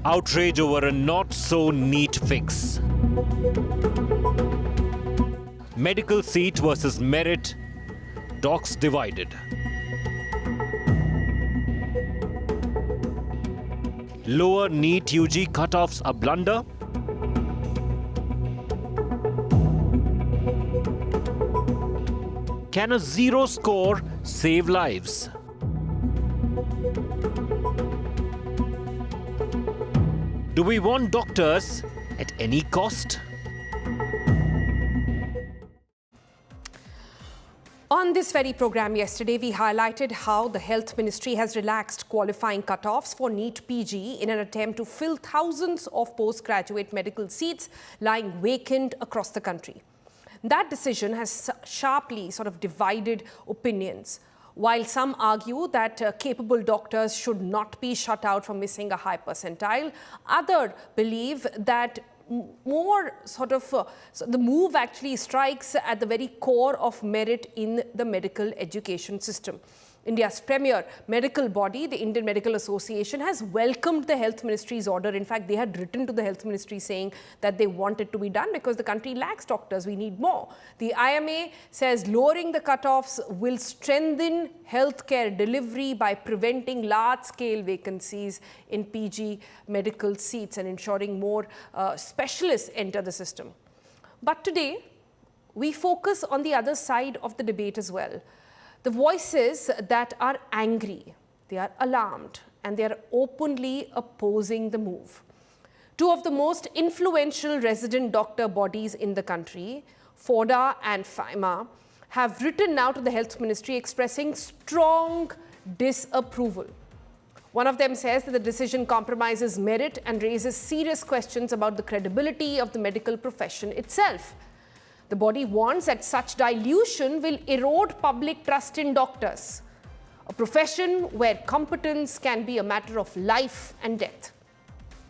Outrage over a not-so-neat fix. Medical seat versus merit. Docs divided. Lower NEET-UG cutoffs a blunder. Can a zero score save lives? Do we want doctors at any cost? On this very program yesterday, we highlighted how the Health Ministry has relaxed qualifying cutoffs for NEET-PG in an attempt to fill thousands of postgraduate medical seats lying vacant across the country. That decision has sharply sort of divided opinions. While some argue that capable doctors should not be shut out from missing a high percentile, others believe that the move actually strikes at the very core of merit in the medical education system. India's premier medical body, the Indian Medical Association, has welcomed the Health Ministry's order. In fact, they had written to the Health Ministry saying that they want it to be done because the country lacks doctors. We need more. The IMA says lowering the cutoffs will strengthen healthcare delivery by preventing large-scale vacancies in PG medical seats and ensuring more specialists enter the system. But today, we focus on the other side of the debate as well. The voices that are angry, they are alarmed, and they are openly opposing the move. Two of the most influential resident doctor bodies in the country, FORDA and FAIMA, have written now to the Health Ministry expressing strong disapproval. One of them says that the decision compromises merit and raises serious questions about the credibility of the medical profession itself. The body warns that such dilution will erode public trust in doctors, a profession where competence can be a matter of life and death.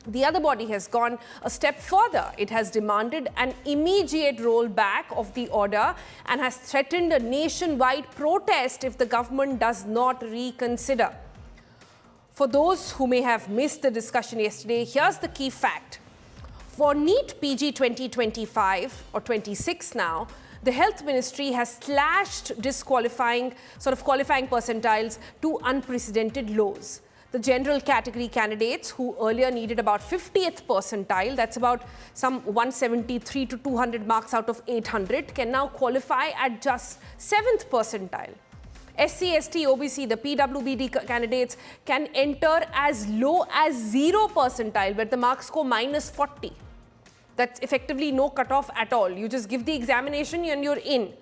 The other body has gone a step further. It has demanded an immediate rollback of the order and has threatened a nationwide protest if the government does not reconsider. For those who may have missed the discussion yesterday, here's the key fact. For NEET-PG 2025 or 26 now, the Health Ministry has slashed qualifying percentiles to unprecedented lows. The general category candidates who earlier needed about 50th percentile, that's about some 173 to 200 marks out of 800, can now qualify at just 7th percentile. SC, ST, OBC, the PWBD candidates can enter as low as 0 percentile, where the marks go minus 40. That's effectively no cutoff at all. You just give the examination and you're in.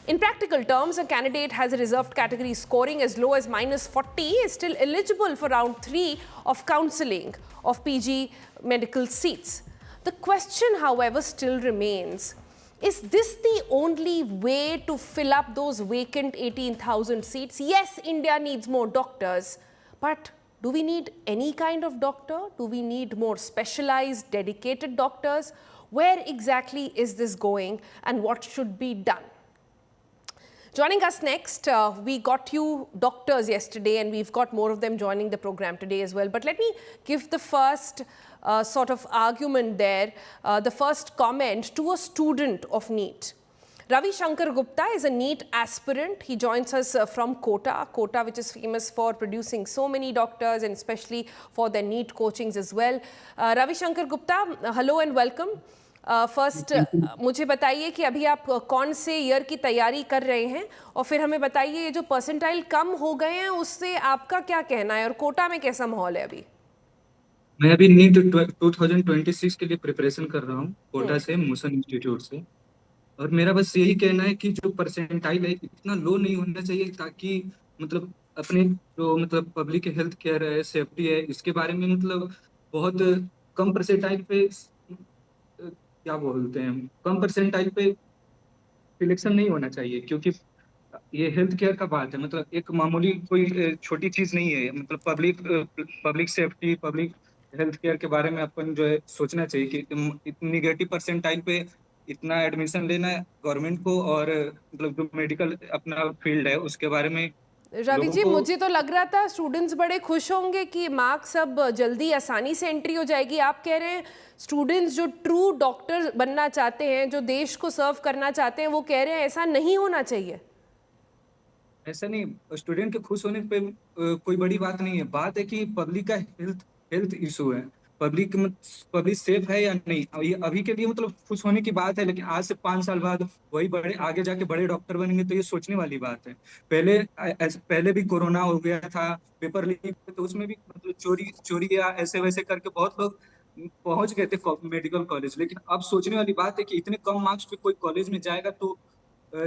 In practical terms, a candidate has a reserved category scoring as low as minus 40 is still eligible for round 3 of counselling of PG medical seats. The question, however, still remains. Is this the only way to fill up those vacant 18,000 seats? Yes, India needs more doctors, but do we need any kind of doctor? Do we need more specialized, dedicated doctors? Where exactly is this going and what should be done? Joining us next, we got you doctors yesterday and we've got more of them joining the program today as well. But let me give the first sort of argument there, the first comment to a student of NEET. Ravi Shankar Gupta is a NEET aspirant. He joins us from Kota, which is famous for producing so many doctors and especially for their NEET coachings as well. Ravi Shankar Gupta, hello and welcome. First मुझे बताइए कि अभी आप कौन से year की तैयारी कर रहे हैं और फिर हमें बताइए ये जो परसेंटाइल कम हो गए हैं उससे आपका क्या कहना है और कोटा में कैसा माहौल है अभी? मैं अभी नीट 2026 के लिए प्रिपरेशन कर रहा हूँ कोटा से, मोशन इंस्टीट्यूट से, और मेरा बस यही कहना है कि जो परसेंटाइल है इतना लो नहीं होना चाहिए ताकि मतलब अपने जो मतलब पब्लिक हेल्थ केयर है, सेफ्टी है, इसके बारे में मतलब बहुत कम परसेंटाइल पे क्या बोलते हैं, कम परसेंटाइल पे सिलेक्शन नहीं होना चाहिए, क्योंकि ये हेल्थ केयर का बात है, मतलब एक मामूली कोई छोटी चीज नहीं है, मतलब public safety, public health care के बारे में अपन जो है सोचना चाहिए कि निगेटिव परसेंटाइल पे इतना एडमिशन लेना है गवर्नमेंट को, और मतलब जो मेडिकल अपना फील्ड है उसके बारे में रवि लोगों जी, को मुझे तो लग रहा था स्टूडेंट्स बड़े खुश होंगे कि मार्क्स अब जल्दी आसानी से एंट्री हो जाएगी। आप कह रहे हैं स्टूडेंट्स जो ट्रू डॉक्टर बनना चाहते हैं, जो देश को सर्व करना चाहते हैं, वो कह रहे हैं ऐसा नहीं होना चाहिए। ऐसा नहीं, स्टूडेंट के खुश होने पे कोई बड़ी बात नहीं है। बात है कि पब्लिक का हेल्थ हेल्थ इशू है। पब्लिक पब्लिक सेफ है या नहीं, ये अभी के लिए मतलब खुश होने की बात है, लेकिन आज से 5 साल बाद वही बड़े आगे जाके बड़े डॉक्टर बनेंगे तो ये सोचने वाली बात है। पहले भी कोरोना हो गया था, पेपर लीक, तो उसमें भी मतलब चोरी चोरी या ऐसे वैसे करके बहुत लोग पहुंच गए थे मेडिकल कॉलेज। लेकिन अब सोचने वाली बात है कि इतने कम मार्क्स पे कोई कॉलेज में जाएगा तो अ,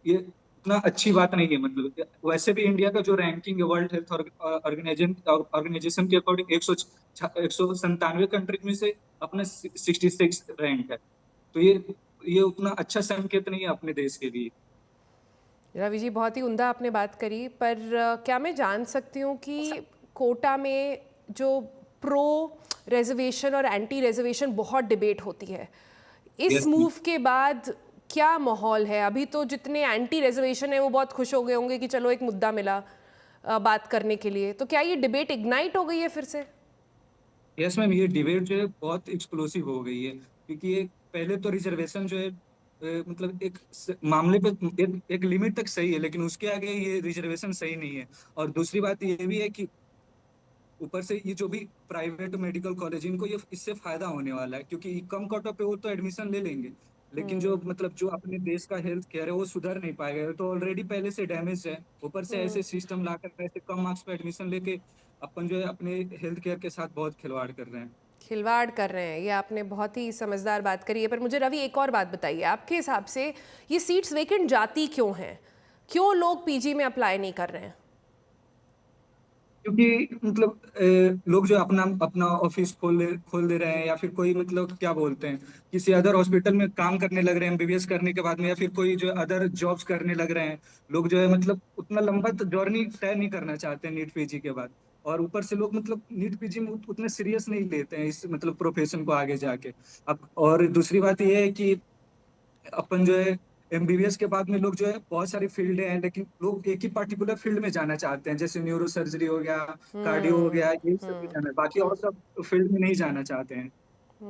ये उतना अच्छी बात नहीं है। मतलब वैसे भी इंडिया का जो रैंकिंग है वर्ल्ड हेल्थ ऑर्गेनाइजेशन ऑर्गेनाइजेशन के अकॉर्डिंग 197 कंट्रीज में से अपना 66 रैंक है। तो ये उतना अच्छा संकेत नहीं है अपने देश के लिए। रवि जी, बहुत ही उम्दा आपने बात करी, पर क्या मैं जान सकती हूँ कि कोटा में जो प्रो रिजर्वेशन और एंटी रिजर्वेशन बहुत डिबेट होती है, इस यस। मूव के बाद क्या माहौल है? अभी तो जितने एंटी रिजर्वेशन है वो बहुत खुश हो गए होंगे कि चलो एक मुद्दा मिला बात करने के लिए। तो क्या ये डिबेट इग्नाइट हो गई है फिर से? यस मैम, ये डिबेट जो है बहुत एक्सप्लोसिव हो गई है, क्योंकि ये पहले तो रिजर्वेशन जो है मतलब मामले पे एक लिमिट तक सही है, लेकिन उसके आगे ये रिजर्वेशन सही नहीं है। और दूसरी बात ये भी है कि ऊपर से ये जो भी प्राइवेट मेडिकल कॉलेज, इनको ये इससे फायदा होने वाला है, क्योंकि कम कट ऑफ पे वो तो एडमिशन ले लेंगे, लेकिन जो मतलब जो अपने देश का हेल्थ केयर है वो सुधर नहीं पाएगा। तो ऑलरेडी पहले से डैमेज है, ऊपर से ऐसे सिस्टम लाकर ऐसे कम मार्क्स पे एडमिशन लेके अपन जो है अपने हेल्थ केयर के साथ बहुत खिलवाड़ कर रहे हैं। खिलवाड़ कर रहे हैं, ये आपने बहुत ही समझदार बात करी है। पर मुझे रवि एक और बात बताइए, आपके हिसाब से ये सीट्स वेकेंट जाती क्यों हैं? क्यों लोग पीजी में अप्लाई नहीं कर रहे हैं? क्योंकि मतलब लोग जो अपना अपना ऑफिस खोल दे रहे हैं, या फिर कोई मतलब क्या बोलते हैं, किसी अदर हॉस्पिटल में काम करने लग रहे हैं एमबीबीएस करने के बाद में, या फिर कोई जो अदर जॉब्स करने लग रहे हैं। लोग जो है मतलब उतना लंबा जर्नी तय नहीं करना चाहते हैं नीट पीजी के बाद। और ऊपर से लोग मतलब नीट पीजी में उतने सीरियस नहीं लेते हैं इस मतलब प्रोफेशन को आगे जाके। अब और दूसरी बात यह है कि अपन जो है एमबीबीएस के बाद में लोग जो है बहुत सारी फील्ड हैं, लेकिन लोग एक ही पर्टिकुलर फील्ड में जाना चाहते हैं, जैसे न्यूरो सर्जरी हो गया, कार्डियो हो गया, यही सब में जाना है, बाकी और सब फील्ड में नहीं जाना चाहते हैं।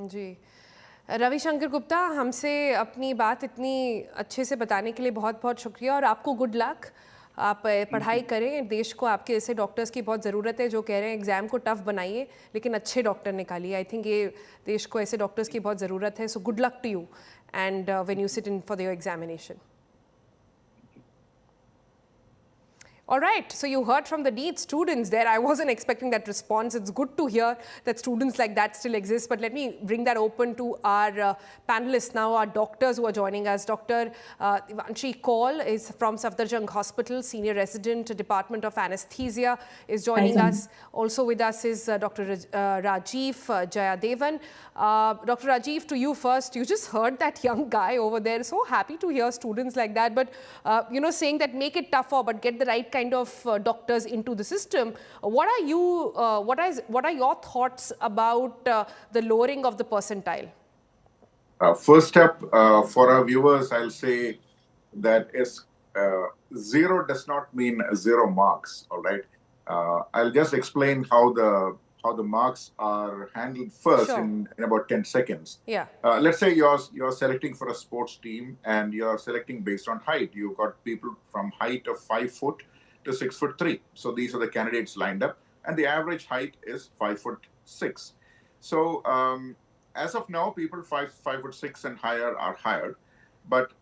जी, रविशंकर गुप्ता, हमसे अपनी बात इतनी अच्छे से बताने के लिए बहुत बहुत शुक्रिया, और आपको गुड लक। आप थैंक पढ़ाई यू। करें, देश को आपके ऐसे डॉक्टर्स की बहुत ज़रूरत है जो कह रहे हैं एग्ज़ाम को टफ बनाइए लेकिन अच्छे डॉक्टर निकालिए। आई थिंक ये देश को ऐसे डॉक्टर्स की बहुत ज़रूरत है। So good luck to you and when you sit in for your examination. All right, so you heard from the NEET students there. I wasn't expecting that response. It's good to hear that students like that still exist. But let me bring that open to our panelists now, our doctors who are joining us. Dr. Devaunshi Kaul is from Safdarjung Hospital, Senior Resident, Department of Anesthesia, is joining us. Also with us is Dr. Rajeev Jayadevan. Dr. Rajeev, to you first. You just heard that young guy over there. So happy to hear students like that. But, saying that make it tougher, but get the right kind of doctors into the system. What are your thoughts about the lowering of the percentile? First step for our viewers, I'll say that is zero does not mean zero marks. All right, I'll just explain how the marks are handled first. Sure. in about 10 seconds. Yeah. Let's say you're selecting for a sports team and you're selecting based on height. You've got people from height of 5 foot to 6'3". So these are the candidates lined up, and the average height is 5'6". So as of now, people 5'6" and higher are hired. But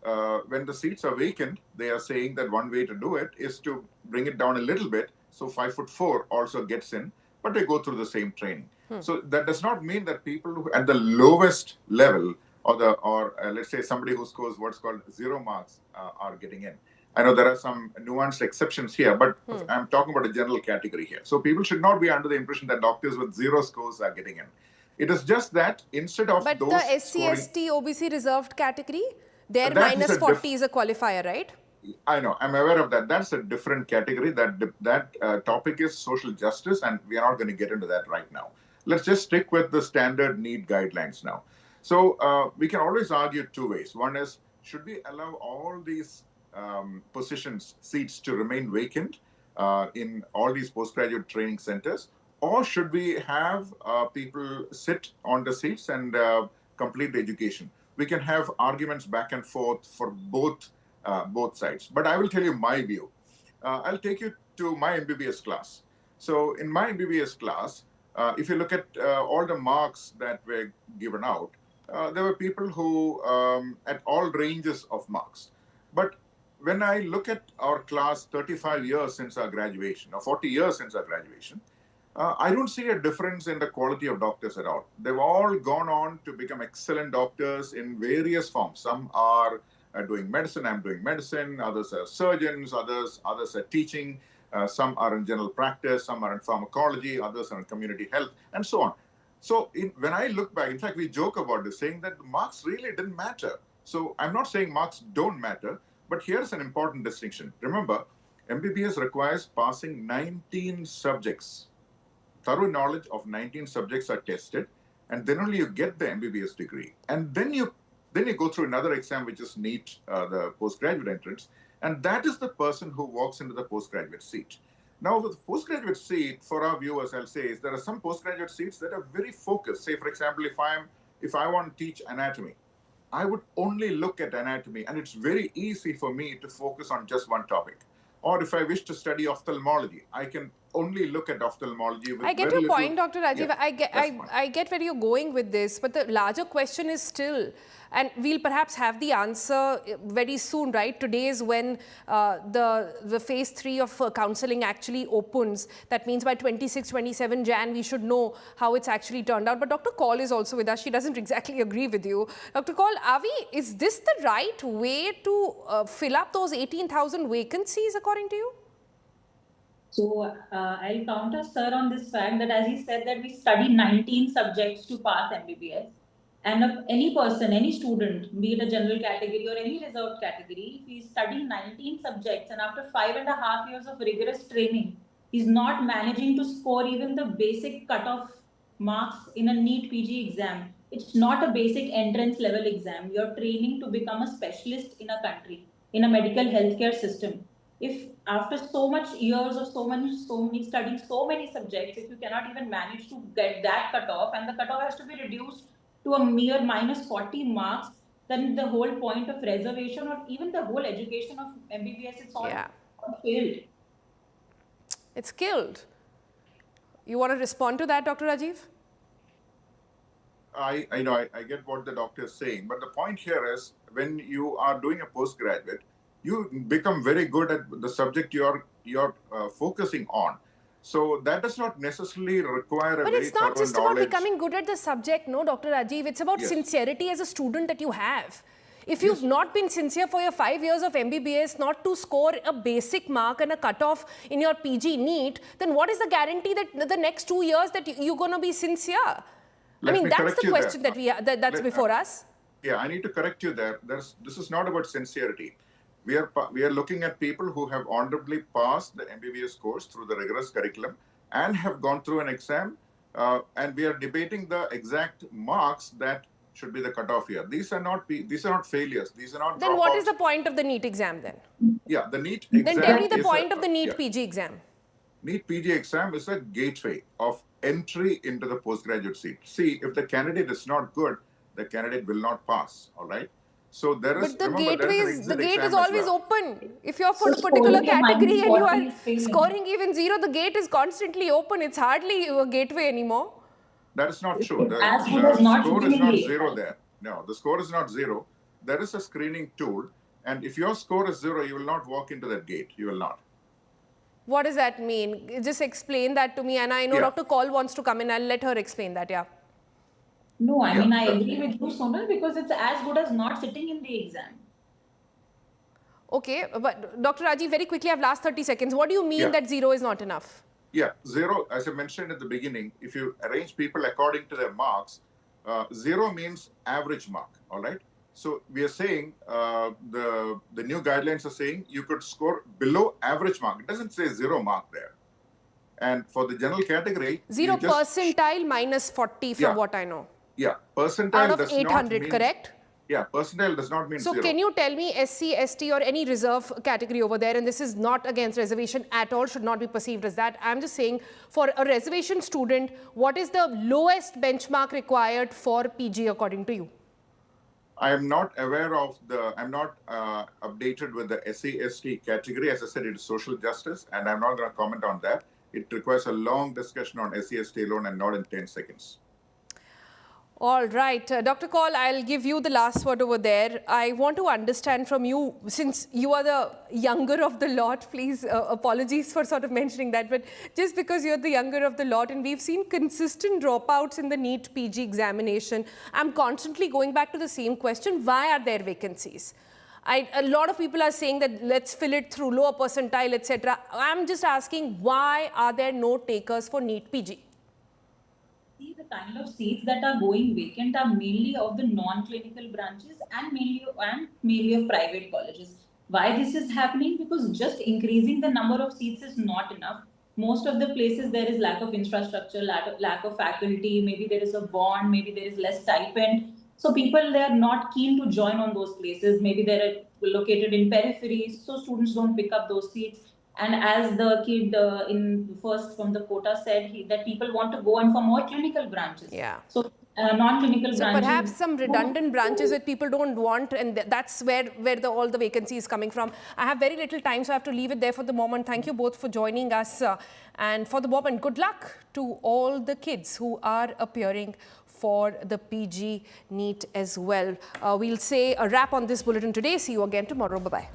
when the seats are vacant, they are saying that one way to do it is to bring it down a little bit, so 5'4" also gets in, but they go through the same training. So that does not mean that people who at the lowest level, or let's say somebody who scores what's called 0 marks are getting in. I know there are some nuanced exceptions here, but I'm talking about a general category here. So people should not be under the impression that doctors with 0 scores are getting in. It is just that instead of but those the SC, ST, OBC reserved category, their minus 40 is a qualifier, right? I know, I'm aware of that. That's a different category. That topic is social justice, and we are not going to get into that right now. Let's just stick with the standard NEET guidelines now. So we can always argue two ways. One is, should we allow all these positions, seats to remain vacant, in all these postgraduate training centers? Or should we have people sit on the seats and complete the education? We can have arguments back and forth for both sides. But I will tell you my view. I'll take you to my MBBS class. So in my MBBS class, if you look at all the marks that were given out, there were people who at all ranges of marks. But when I look at our class 35 years since our graduation, or 40 years since our graduation, I don't see a difference in the quality of doctors at all. They've all gone on to become excellent doctors in various forms. Some are doing medicine, I'm doing medicine, others are surgeons, others are teaching, some are in general practice, some are in pharmacology, others are in community health, and so on. So when I look back, in fact, we joke about this, saying that marks really didn't matter. So I'm not saying marks don't matter, but here's an important distinction. Remember, MBBS requires passing 19 subjects. Thorough knowledge of 19 subjects are tested, and then only you get the MBBS degree. And then you go through another exam, which is NEET, the postgraduate entrance, and that is the person who walks into the postgraduate seat. Now, with the postgraduate seat, for our viewers, I'll say, is there are some postgraduate seats that are very focused. Say, for example, if I want to teach anatomy, I would only look at anatomy, and it's very easy for me to focus on just one topic. Or if I wish to study ophthalmology, I can only look at ophthalmology. With I get your point, Dr. Rajeev. Yeah, I get where you're going with this, but the larger question is still, and we'll perhaps have the answer very soon, right? Today is when the phase 3 of counselling actually opens. That means by 26, 27 Jan, we should know how it's actually turned out. But Dr. Kaul is also with us. She doesn't exactly agree with you. Dr. Kaul, is this the right way to fill up those 18,000 vacancies, according to you? So I'll counter sir on this fact that, as he said, that we study 19 subjects to pass MBBS. And if any person, any student, be it a general category or any reserved category, if he's studying 19 subjects and after 5.5 years of rigorous training, he's not managing to score even the basic cutoff marks in a NEET-PG exam. It's not a basic entrance level exam. You're training to become a specialist in a country, in a medical healthcare system. If after so much years of so many studying so many subjects, if you cannot even manage to get that cutoff, and the cutoff has to be reduced to a mere minus 40 marks, then the whole point of reservation or even the whole education of MBBS is all failed. It's killed. You want to respond to that, Dr. Rajeev? I get what the doctor is saying, but the point here is when you are doing a postgraduate, you become very good at the subject you're focusing on. So that does not necessarily require a very thorough knowledge. But it's not just about becoming good at the subject, no, Dr. Rajeev. It's about sincerity as a student that you have. If you've not been sincere for your 5 years of MBBS, not to score a basic mark and a cutoff in your PG NEET, then what is the guarantee that the next 2 years that you're going to be sincere? I mean, that's the question that's before us. Yeah, I need to correct you there. This is not about sincerity. We are looking at people who have honorably passed the MBBS course through the rigorous curriculum and have gone through an exam, and we are debating the exact marks that should be the cutoff here. These are not failures. These are not. Then what is the point of the NEET exam then? Yeah, the NEET exam. Then tell me the point of the NEET-PG exam. NEET-PG exam is a gateway of entry into the postgraduate seat. See, if the candidate is not good, the candidate will not pass. All right. So there is. But the gate is always open. If you're for a particular category and you are scoring even 0, the gate is constantly open. It's hardly a gateway anymore. That is not true. The score is not 0 there. No, the score is not 0. There is a screening tool, and if your score is 0, you will not walk into that gate. You will not. What does that mean? Just explain that to me. And I know Dr. Kaul wants to come in. I'll let her explain that. Yeah. No, I mean, I agree with you, Sonal, because it's as good as not sitting in the exam. Okay, but Dr. Rajeev, very quickly, I have last 30 seconds. What do you mean that 0 is not enough? Yeah, 0, as I mentioned at the beginning, if you arrange people according to their marks, 0 means average mark, all right? So we are saying, the new guidelines are saying you could score below average mark. It doesn't say 0 mark there. And for the general category... 0 percentile minus 40 from what I know. Yeah, percentile out of does 800, not mean, correct? Yeah, percentile does not mean So zero. can you tell me SC, ST or any reserve category over there, and this is not against reservation at all, should not be perceived as that. I'm just saying for a reservation student, what is the lowest benchmark required for PG according to you? I am not aware of I'm not updated with the SC/ST category. As I said, it is social justice, and I'm not going to comment on that. It requires a long discussion on SC/ST alone and not in 10 seconds. All right. Dr. Kaul, I'll give you the last word over there. I want to understand from you, since you are the younger of the lot, please, apologies for sort of mentioning that, but just because you're the younger of the lot and we've seen consistent dropouts in the NEET-PG examination, I'm constantly going back to the same question, why are there vacancies? A lot of people are saying that let's fill it through lower percentile, etc. I'm just asking, why are there no takers for NEET-PG? See, the kind of seats that are going vacant are mainly of the non-clinical branches and mainly of private colleges. Why this is happening? Because just increasing the number of seats is not enough. Most of the places there is lack of infrastructure, lack of faculty, maybe there is a bond, maybe there is less stipend. So people, they are not keen to join on those places. Maybe they're located in peripheries, so students don't pick up those seats. And as the kid in first from the Kota said, that people want to go in for more clinical branches. Yeah. So non-clinical branches. So perhaps some redundant branches that people don't want, and that's where all the vacancy is coming from. I have very little time, so I have to leave it there for the moment. Thank you both for joining us. And for the moment, good luck to all the kids who are appearing for the PG NEET as well. We'll say a wrap on this bulletin today. See you again tomorrow. Bye-bye.